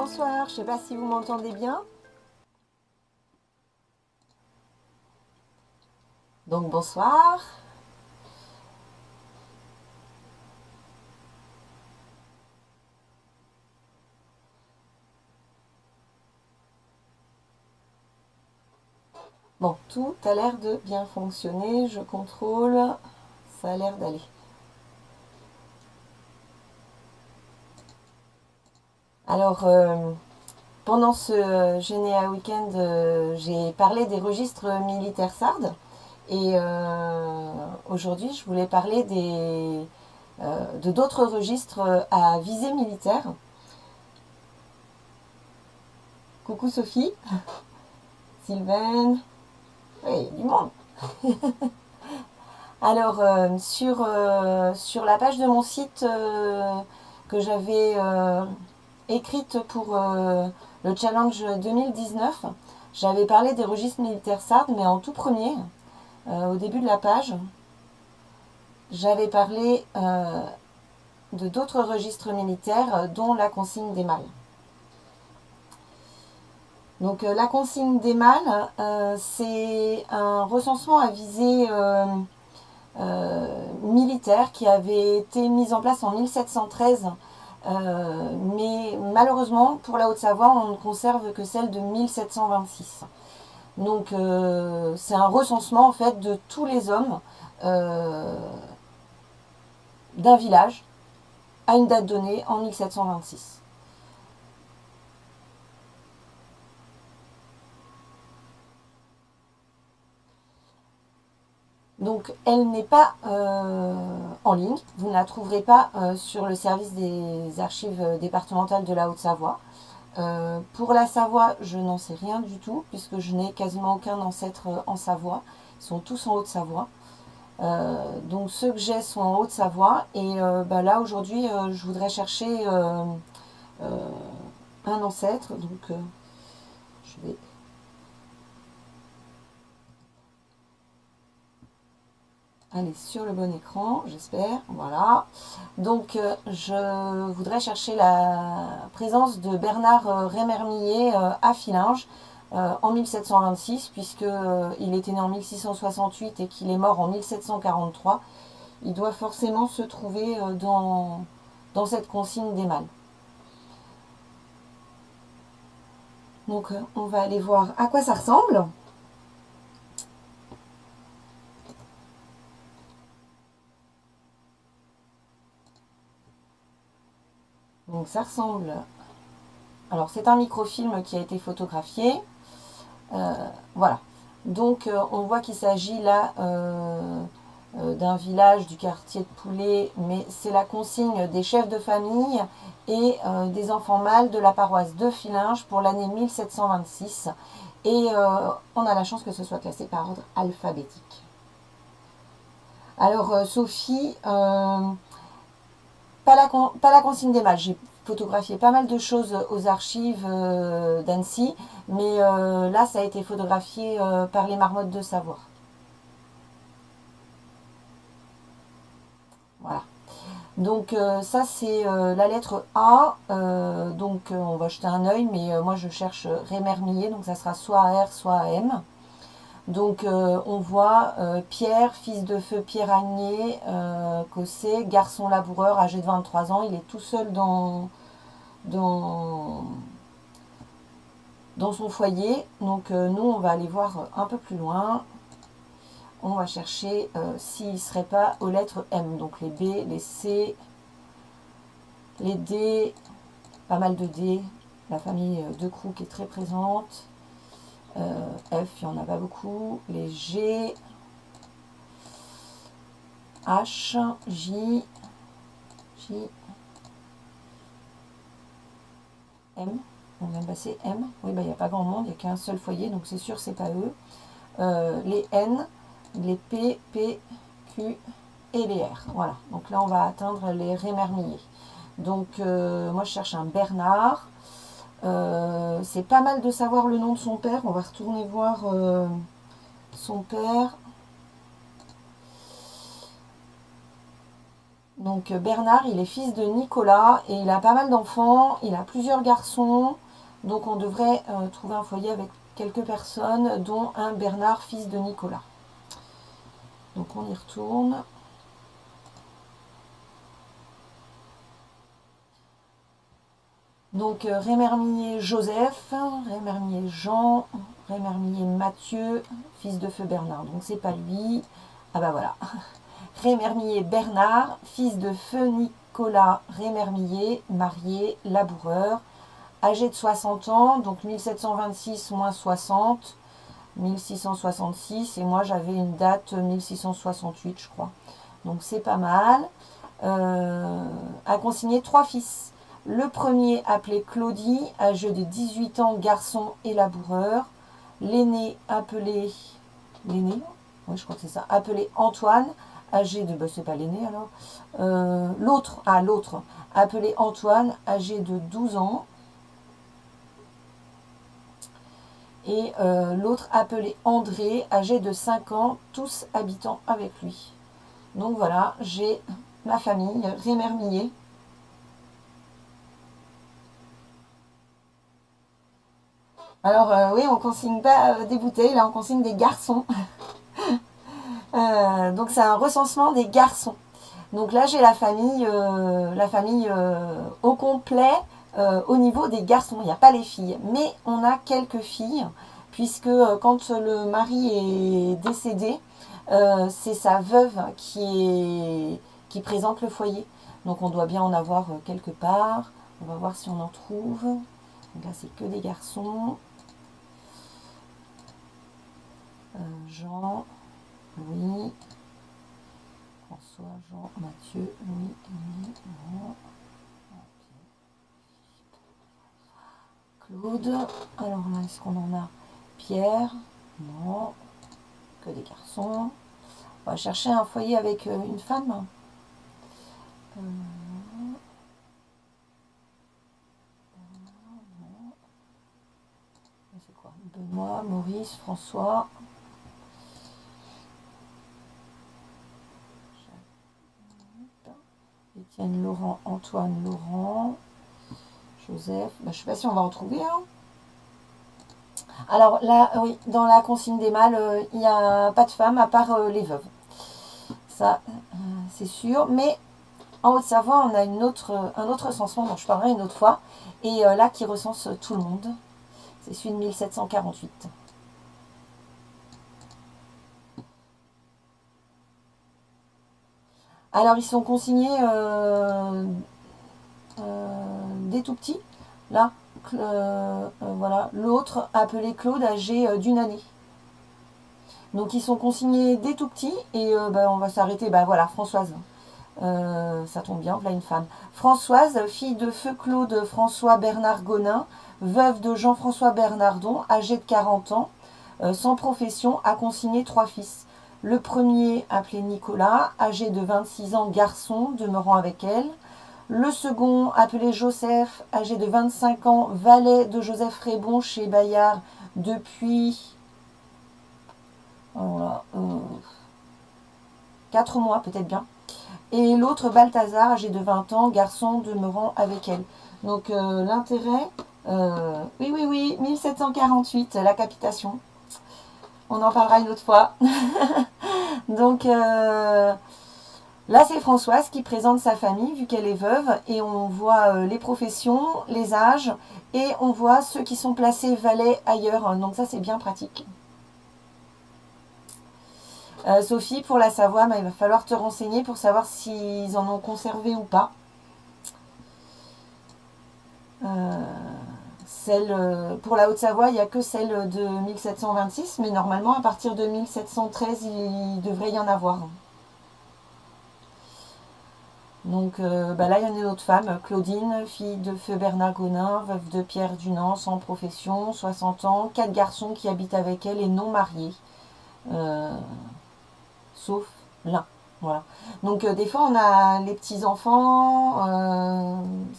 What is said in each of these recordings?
bonsoir, je ne sais pas si vous m'entendez bien. Donc bonsoir. Bon, tout a l'air de bien fonctionner, je contrôle, ça a l'air d'aller. Alors, pendant ce Généa Week-end, j'ai parlé des registres militaires sardes. Et aujourd'hui, je voulais parler de d'autres registres à visée militaire. Coucou Sophie, Sylvaine, oui, du monde. Alors, sur la page de mon site que j'avais écrite pour le challenge 2019, j'avais parlé des registres militaires sardes, mais en tout premier, au début de la page, j'avais parlé de d'autres registres militaires, dont la consigne des mâles. Donc la consigne des mâles, c'est un recensement à visée militaire qui avait été mise en place en 1713, mais malheureusement pour la Haute-Savoie on ne conserve que celle de 1726. Donc c'est un recensement en fait de tous les hommes d'un village à une date donnée en 1726. Donc elle n'est pas en ligne, vous ne la trouverez pas sur le service des archives départementales de la Haute-Savoie. Pour la Savoie, je n'en sais rien du tout, puisque je n'ai quasiment aucun ancêtre en Savoie. Ils sont tous en Haute-Savoie. Donc ceux que j'ai sont en Haute-Savoie. Et là, aujourd'hui, je voudrais chercher un ancêtre. Donc je vais... aller sur le bon écran, j'espère. Voilà. Donc je voudrais chercher la présence de Bernard Rémermillet à Fillinges en 1726, puisque il était né en 1668 et qu'il est mort en 1743. Il doit forcément se trouver dans cette consigne des mâles. Donc on va aller voir à quoi ça ressemble. Donc ça ressemble... Alors c'est un microfilm qui a été photographié. Voilà. Donc on voit qu'il s'agit là d'un village du quartier de Poulet, mais c'est la consigne des chefs de famille et des enfants mâles de la paroisse de Fillinges pour l'année 1726. Et on a la chance que ce soit classé par ordre alphabétique. Alors Sophie, pas la consigne des mâles. J'ai photographié pas mal de choses aux archives d'Annecy, mais là ça a été photographié par les marmottes de Savoie. Voilà. Donc ça c'est la lettre A, donc on va jeter un œil, mais moi je cherche Rémermillet, donc ça sera soit à R soit à M. Donc on voit Pierre, fils de feu Pierre Agnier, Cossé, garçon laboureur âgé de 23 ans, il est tout seul dans son foyer. Donc nous on va aller voir un peu plus loin. On va chercher s'il ne serait pas aux lettres M, donc les B, les C, les D, pas mal de D, la famille de Croux qui est très présente, F, il n'y en a pas beaucoup, les G, H, J, M, on vient de passer M, oui, il n'y a pas grand monde, il n'y a qu'un seul foyer, donc c'est sûr c'est pas eux, les N, les P, P, Q et les R, voilà, donc là on va atteindre les Rémermillés. Donc moi je cherche un Bernard. C'est pas mal de savoir le nom de son père. On va retourner voir son père. Donc Bernard, il est fils de Nicolas et il a pas mal d'enfants, il a plusieurs garçons. Donc on devrait trouver un foyer avec quelques personnes, dont un Bernard, fils de Nicolas. Donc on y retourne. Donc Rémermier Joseph, Rémermier Jean, Rémermier Mathieu, fils de feu Bernard. Donc c'est pas lui. Ah bah voilà. Rémermier Bernard, fils de feu Nicolas Rémermier, marié, laboureur, âgé de 60 ans, donc 1726 moins 60, 1666, et moi j'avais une date 1668 je crois. Donc c'est pas mal. A consigné 3 fils. Le premier appelé Claudie, âgé de 18 ans, garçon et laboureur. L'aîné appelé... L'aîné, oui je crois que c'est ça, appelé Antoine, âgé de... Ben, c'est pas l'aîné alors. L'autre, appelé Antoine, âgé de 12 ans. Et l'autre appelé André, âgé de 5 ans, tous habitant avec lui. Donc voilà, j'ai ma famille rémermillée. Alors oui, on consigne pas des bouteilles, là on consigne des garçons. Donc c'est un recensement des garçons. Donc là j'ai la famille au complet au niveau des garçons. Il n'y a pas les filles, mais on a quelques filles puisque quand le mari est décédé, c'est sa veuve qui présente le foyer. Donc on doit bien en avoir quelque part. On va voir si on en trouve. Donc là c'est que des garçons. Jean, Louis, François, Jean, Mathieu, Louis, Émile, Laurent, Claude. Alors là, est-ce qu'on en a? Pierre, non, que des garçons. On va chercher un foyer avec une femme. C'est quoi? Benoît, Maurice, François. Étienne, Laurent, Antoine, Laurent, Joseph. Je ne sais pas si on va en trouver un. Alors là, oui, dans la consigne des mâles, il n'y a pas de femmes à part les veuves. Ça, c'est sûr. Mais en Haute-Savoie, on a un autre recensement dont je parlerai une autre fois. Et là, qui recense tout le monde. C'est celui de 1748. Alors, ils sont consignés des tout petits. Là, voilà. L'autre, appelé Claude, âgé d'une année. Donc, ils sont consignés des tout petits. Et on va s'arrêter. Voilà, Françoise. Ça tombe bien, voilà une femme. Françoise, fille de feu Claude François Bernard Gonin, veuve de Jean-François Bernardon, âgée de 40 ans, sans profession, a consigné 3 fils. Le premier, appelé Nicolas, âgé de 26 ans, garçon, demeurant avec elle. Le second, appelé Joseph, âgé de 25 ans, valet de Joseph Rébon chez Bayard depuis 4 mois peut-être bien. Et l'autre, Balthazar, âgé de 20 ans, garçon demeurant avec elle. Donc l'intérêt, oui, 1748, la capitation. On en parlera une autre fois. Donc là, c'est Françoise qui présente sa famille, vu qu'elle est veuve, et on voit les professions, les âges, et on voit ceux qui sont placés valets ailleurs. Donc ça, c'est bien pratique. Sophie, pour la Savoie, il va falloir te renseigner pour savoir s'ils en ont conservé ou pas. Pour la Haute-Savoie, il n'y a que celle de 1726, mais normalement, à partir de 1713, il devrait y en avoir. Donc là, il y en a une autre femme, Claudine, fille de feu Bernard Gonin, veuve de Pierre Dunant, sans profession, 60 ans, 4 garçons qui habitent avec elle et non mariés. Sauf l'un. Voilà. Donc des fois on a les petits enfants,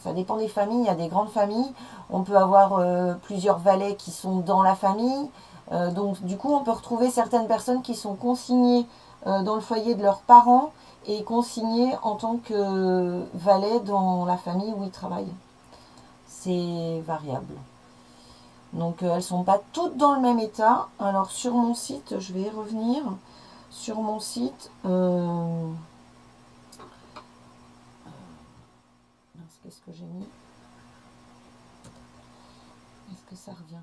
ça dépend des familles, il y a des grandes familles, on peut avoir plusieurs valets qui sont dans la famille, donc du coup on peut retrouver certaines personnes qui sont consignées dans le foyer de leurs parents est consigné en tant que valet dans la famille où il travaille. C'est variable. Donc elles sont pas toutes dans le même état. Alors sur mon site, je vais y revenir. Sur mon site, qu'est-ce que j'ai mis? Est-ce que ça revient?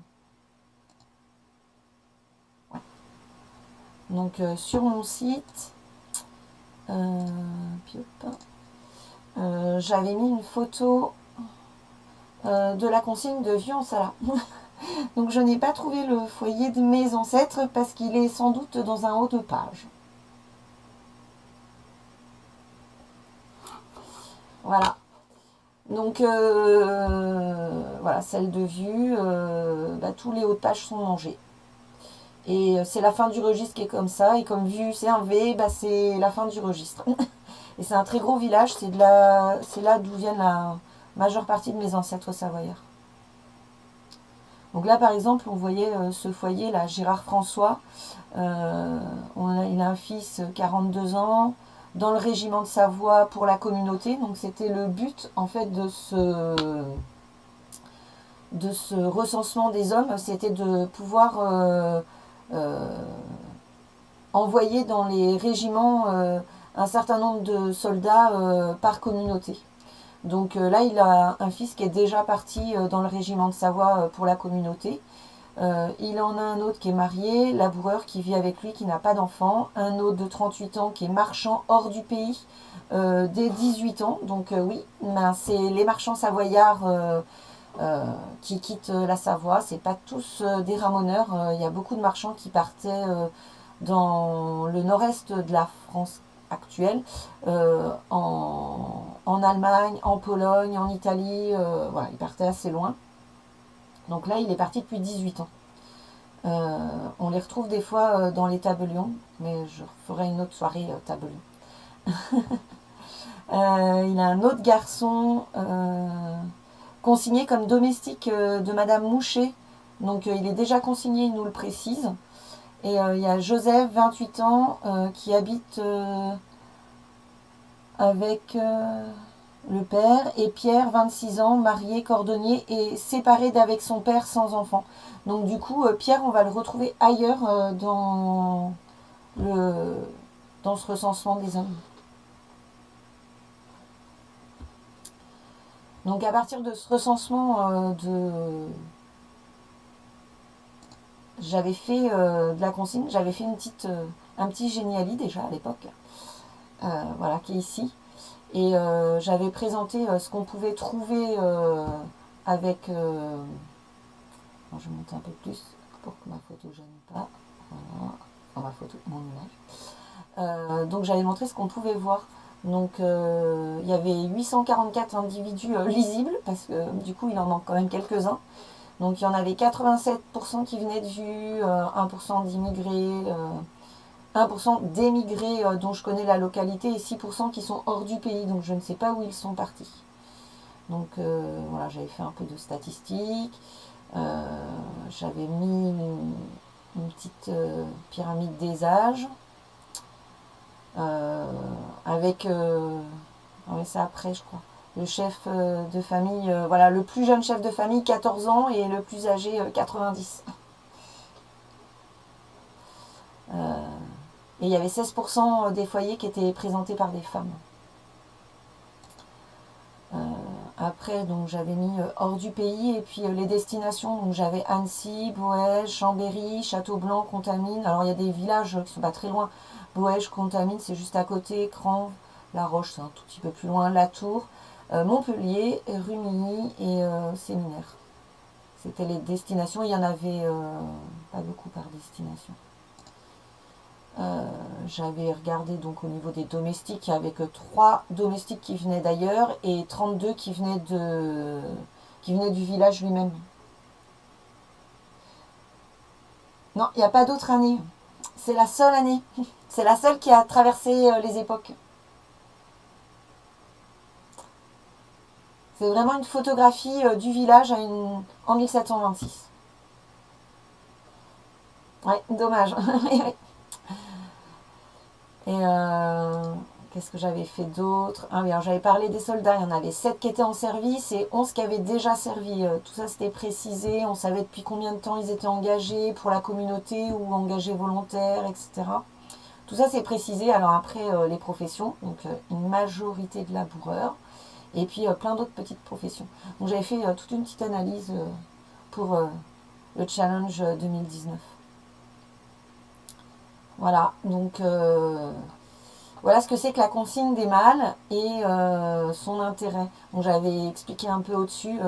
Ouais. Donc sur mon site, j'avais mis une photo de la consigne de vieux en Sala. Donc je n'ai pas trouvé le foyer de mes ancêtres parce qu'il est sans doute dans un haut de page. Voilà. Donc voilà, celle de vue, tous les hauts de page sont mangés. Et c'est la fin du registre qui est comme ça. Et comme vue c'est un V, c'est la fin du registre. Et c'est un très gros village. C'est là d'où viennent la majeure partie de mes ancêtres savoyards. Donc là, par exemple, on voyait ce foyer, là, Gérard François. Il a un fils, 42 ans, dans le régiment de Savoie pour la communauté. Donc c'était le but, en fait, de ce recensement des hommes, c'était de pouvoir envoyer dans les régiments un certain nombre de soldats par communauté. Donc là, il a un fils qui est déjà parti dans le régiment de Savoie pour la communauté. Il en a un autre qui est marié, laboureur, qui vit avec lui, qui n'a pas d'enfant. Un autre de 38 ans qui est marchand hors du pays dès 18 ans. Donc oui, c'est les marchands savoyards qui quittent la Savoie. C'est pas tous des ramoneurs. Il y a beaucoup de marchands qui partaient dans le nord-est de la France actuelle, en Allemagne, en Pologne, en Italie. Voilà, il partait assez loin. Donc là, il est parti depuis 18 ans. On les retrouve des fois dans les tabelions, mais je ferai une autre soirée tabelion. Il a un autre garçon consigné comme domestique de Madame Mouchet. Donc il est déjà consigné, il nous le précise. Et il y a Joseph, 28 ans, qui habite avec le père, et Pierre, 26 ans, marié, cordonnier, et séparé d'avec son père sans enfant. Donc du coup, Pierre, on va le retrouver ailleurs dans ce recensement des hommes. Donc à partir de ce recensement j'avais fait de la consigne, j'avais fait un petit géniali déjà à l'époque, voilà, qui est ici. Et j'avais présenté ce qu'on pouvait trouver avec... je vais monter un peu plus pour que ma photo ne gêne pas. Voilà. Enfin, ma photo, mon image. Donc j'avais montré ce qu'on pouvait voir. Donc il y avait 844 individus lisibles, parce que du coup il en manque quand même quelques-uns. Donc il y en avait 87% qui venaient de vue, 1% d'immigrés, 1% d'émigrés dont je connais la localité, et 6% qui sont hors du pays, donc je ne sais pas où ils sont partis. Donc voilà, j'avais fait un peu de statistiques, j'avais mis une petite pyramide des âges, avec, c'est après je crois, le chef de famille, voilà, le plus jeune chef de famille 14 ans et le plus âgé 90. Et il y avait 16% des foyers qui étaient présentés par des femmes. Après, donc j'avais mis hors du pays, et puis les destinations, donc j'avais Annecy, Boëge, Chambéry, Château-Blanc, Contamine. Alors il y a des villages qui ne sont pas très loin. Boëge, Contamine, c'est juste à côté. Cran, La Roche, c'est un tout petit peu plus loin. La Tour, Montpellier, Rumilly et Séminaire. C'était les destinations. Il y en avait pas beaucoup par destination. J'avais regardé donc au niveau des domestiques, il n'y avait que 3 domestiques qui venaient d'ailleurs et 32 qui venaient du village lui-même. Non, il n'y a pas d'autre année. C'est la seule année. C'est la seule qui a traversé les époques. C'est vraiment une photographie du village en 1726. Ouais, dommage. Et Qu'est-ce que j'avais fait d'autre? Ah oui, alors j'avais parlé des soldats. Il y en avait 7 qui étaient en service et 11 qui avaient déjà servi. Tout ça, c'était précisé. On savait depuis combien de temps ils étaient engagés pour la communauté ou engagés volontaires, etc. Tout ça, c'est précisé. Alors après, les professions. Donc, une majorité de laboureurs. Et puis, plein d'autres petites professions. Donc, j'avais fait toute une petite analyse pour le challenge 2019. Voilà. Donc, voilà ce que c'est que la consigne des mâles et son intérêt. Donc j'avais expliqué un peu au-dessus.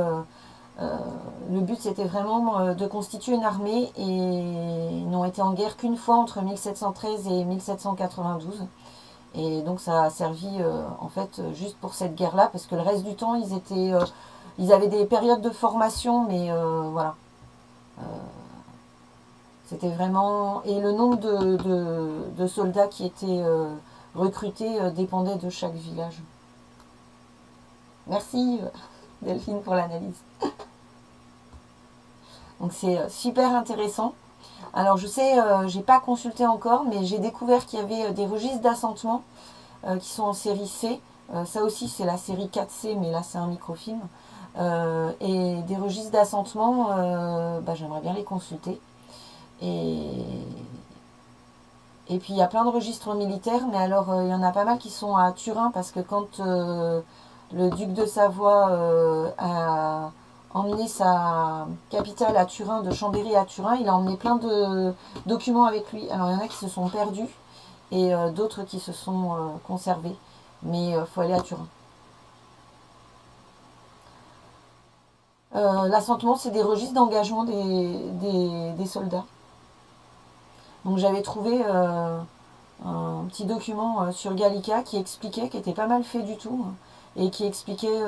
Le but c'était vraiment de constituer une armée et ils n'ont été en guerre qu'une fois entre 1713 et 1792. Et donc ça a servi en fait juste pour cette guerre-là parce que le reste du temps ils avaient des périodes de formation, mais voilà. C'était vraiment... Et le nombre de soldats qui étaient recrutés dépendait de chaque village. Merci Delphine pour l'analyse. Donc c'est super intéressant. Alors je sais, j'ai pas consulté encore, mais j'ai découvert qu'il y avait des registres d'assentement qui sont en série C. Ça aussi c'est la série 4C, mais là c'est un microfilm. Et des registres d'assentement, j'aimerais bien les consulter. Et puis il y a plein de registres militaires, mais alors il y en a pas mal qui sont à Turin, parce que quand le duc de Savoie a emmené sa capitale à Turin, de Chambéry à Turin, il a emmené plein de documents avec lui. Alors il y en a qui se sont perdus et d'autres qui se sont conservés, mais il faut aller à Turin. L'assentement, c'est des registres d'engagement des soldats. Donc j'avais trouvé un petit document sur Gallica qui expliquait, qui était pas mal fait du tout, et qui expliquait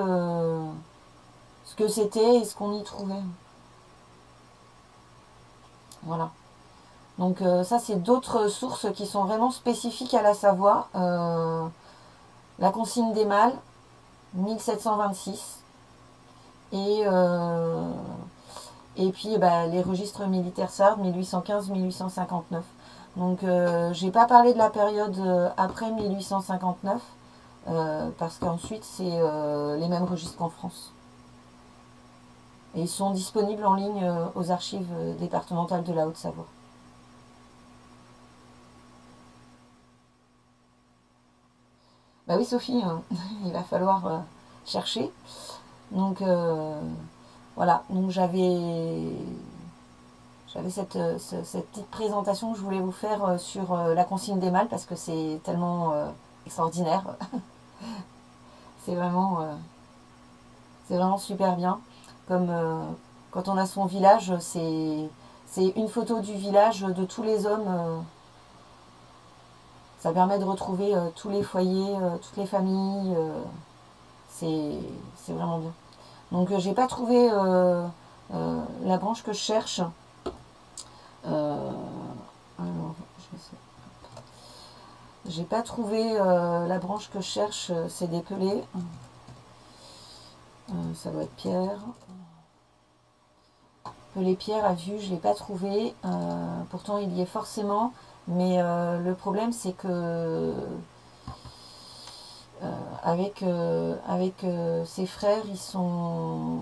ce que c'était et ce qu'on y trouvait. Voilà. Donc ça, c'est d'autres sources qui sont vraiment spécifiques à la Savoie. La consigne des mâles, 1726. Et puis les registres militaires sardes, 1815-1859. Donc j'ai pas parlé de la période après 1859, parce qu'ensuite c'est les mêmes registres qu'en France. Et ils sont disponibles en ligne aux archives départementales de la Haute-Savoie. Bah oui Sophie, il va falloir chercher. Donc voilà, donc j'avais cette petite présentation que je voulais vous faire sur la consigne des mâles parce que c'est tellement extraordinaire. C'est vraiment, c'est vraiment super bien. Comme quand on a son village, c'est une photo du village de tous les hommes. Ça permet de retrouver tous les foyers, toutes les familles. C'est vraiment bien. Donc j'ai pas trouvé la branche que je cherche. Alors, j'ai pas trouvé la branche que je cherche, c'est des pelés. Ça doit être pierre. Pelé pierre à vue, je l'ai pas trouvé. Pourtant, il y est forcément. Mais le problème, c'est que avec ses frères, ils sont.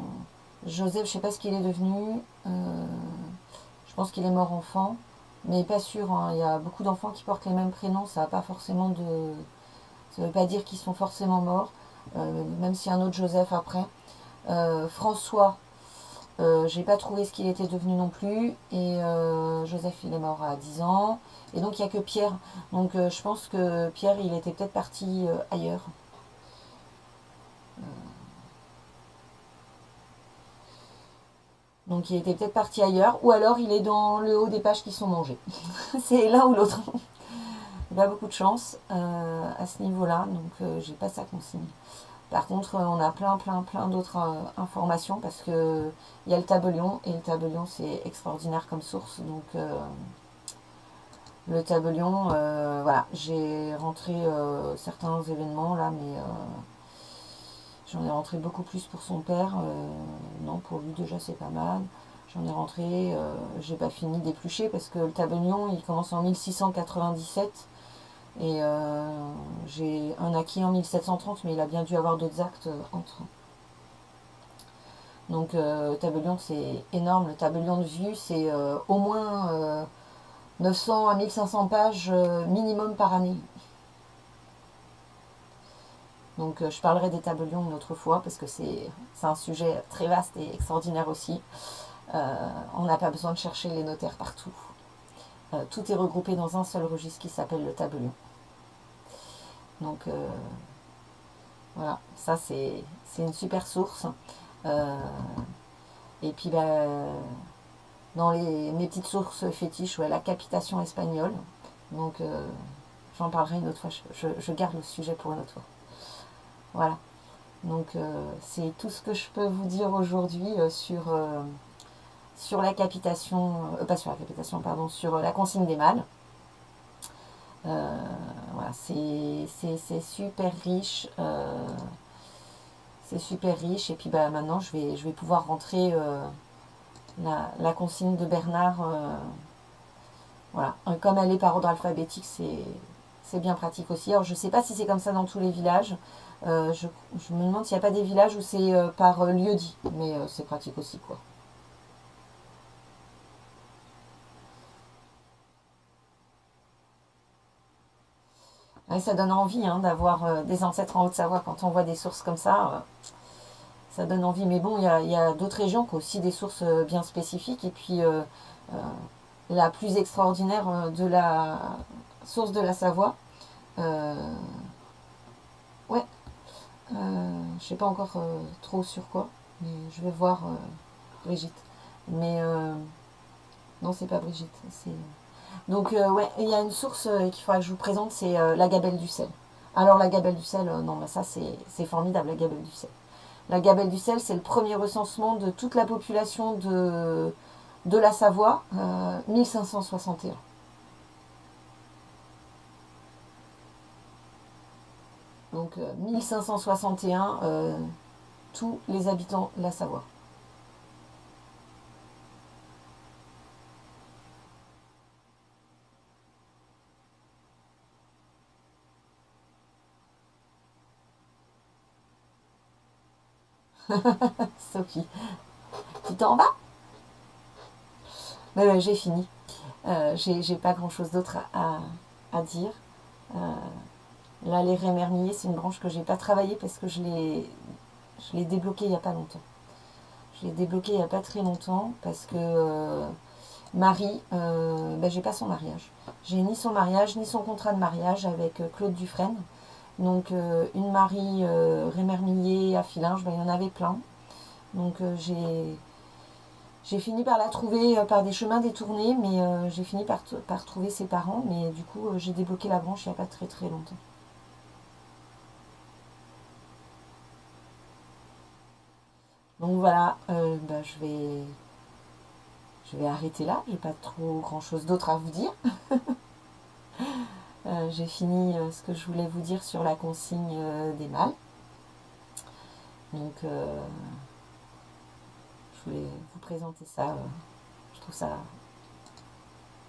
Joseph, je sais pas ce qu'il est devenu. Je pense qu'il est mort enfant, mais pas sûr. Hein. Il y a beaucoup d'enfants qui portent les mêmes prénoms. Ça n'a pas forcément de. Ça ne veut pas dire qu'ils sont forcément morts, même s'il y a un autre Joseph après. François, j'ai pas trouvé ce qu'il était devenu non plus. Et Joseph, il est mort à 10 ans. Et donc, il n'y a que Pierre. Donc, je pense que Pierre, il était peut-être parti ailleurs. Donc, il était peut-être parti ailleurs. Ou alors, il est dans le haut des pages qui sont mangées. C'est l'un ou l'autre. Il n'y a pas beaucoup de chance à ce niveau-là. Donc, j'ai pas sa consigne. Par contre, on a plein d'autres informations parce que il y a le tabellion et le tabellion c'est extraordinaire comme source. Donc le tabellion, voilà, j'ai rentré certains événements là, mais j'en ai rentré beaucoup plus pour son père. Non, pour lui déjà c'est pas mal. J'en ai rentré, j'ai pas fini d'éplucher parce que le tabellion il commence en 1697 Et j'ai un acquis en 1730, mais il a bien dû avoir d'autres actes entre. Donc tabellion c'est énorme, le tabellion de vue c'est au moins 900 à 1500 pages minimum par année. Donc je parlerai des tabellions une autre fois parce que c'est un sujet très vaste et extraordinaire aussi. On n'a pas besoin de chercher les notaires partout. Tout est regroupé dans un seul registre qui s'appelle le tabellion. Donc voilà, ça c'est une super source. Euh, et puis dans mes petites sources fétiches, ouais, la capitation espagnole. Donc j'en parlerai une autre fois, je garde le sujet pour une autre fois. Voilà, donc c'est tout ce que je peux vous dire aujourd'hui sur la capitation, pas sur la capitation, pardon, sur la consigne des mâles. Voilà, c'est super riche. C'est super riche. Et puis maintenant, je vais pouvoir rentrer la consigne de Bernard. Voilà. Comme elle est par ordre alphabétique, c'est bien pratique aussi. Alors, je ne sais pas si c'est comme ça dans tous les villages. Je me demande s'il n'y a pas des villages où c'est par lieu dit. Mais c'est pratique aussi, quoi. Ouais, ça donne envie hein, d'avoir des ancêtres en Haute-Savoie. Quand on voit des sources comme ça donne envie. Mais bon, il y a d'autres régions qui ont aussi des sources bien spécifiques. Et puis, euh, la plus extraordinaire de la source de la Savoie, euh, ouais, je sais pas encore trop sur quoi, mais je vais voir Brigitte. Mais non, c'est pas Brigitte. Donc, ouais, il y a une source qu'il faudra que je vous présente, c'est la Gabelle du sel. Alors, la Gabelle du sel, non, mais ça, c'est formidable, la Gabelle du sel. La Gabelle du sel, c'est le premier recensement de toute la population de la Savoie, 1561. Donc 1561, tous les habitants de la Savoie. Sophie, tu t'en vas? Mais j'ai fini. J'ai pas grand chose d'autre à dire. Euh, Là, les rémermiers, c'est une branche que j'ai pas travaillée parce que je l'ai débloquée il y a pas longtemps. Je l'ai débloquée il y a pas très longtemps parce que Marie, j'ai pas son mariage. J'ai ni son mariage ni son contrat de mariage avec Claude Dufresne. Donc une Marie Rémermillé à Filinge, il y en avait plein. Donc j'ai fini par la trouver par des chemins détournés, mais j'ai fini par trouver ses parents. Mais du coup, j'ai débloqué la branche il n'y a pas très très longtemps. Donc voilà, je vais arrêter là. J'ai pas trop grand chose d'autre à vous dire. J'ai fini ce que je voulais vous dire sur la consigne des mâles. Donc je voulais vous présenter ça. Je trouve ça,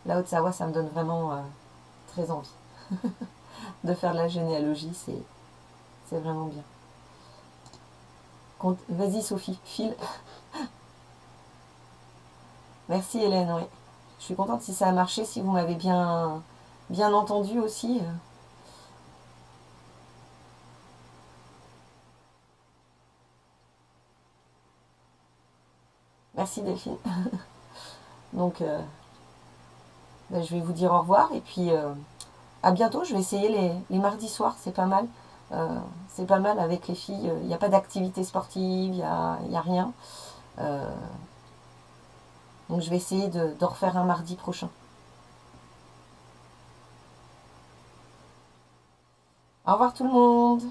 la Haute-Savoie, ça me donne vraiment très envie de faire de la généalogie. C'est vraiment bien. Vas-y Sophie, file. Merci Hélène, oui. Je suis contente si ça a marché, si vous m'avez bien entendu aussi. Merci Delphine. Donc je vais vous dire au revoir et puis à bientôt. Je vais essayer les mardis soirs, c'est pas mal. C'est pas mal avec les filles. Il n'y a pas d'activité sportive, il y a rien. Euh, donc je vais essayer de refaire un mardi prochain. Au revoir tout le monde.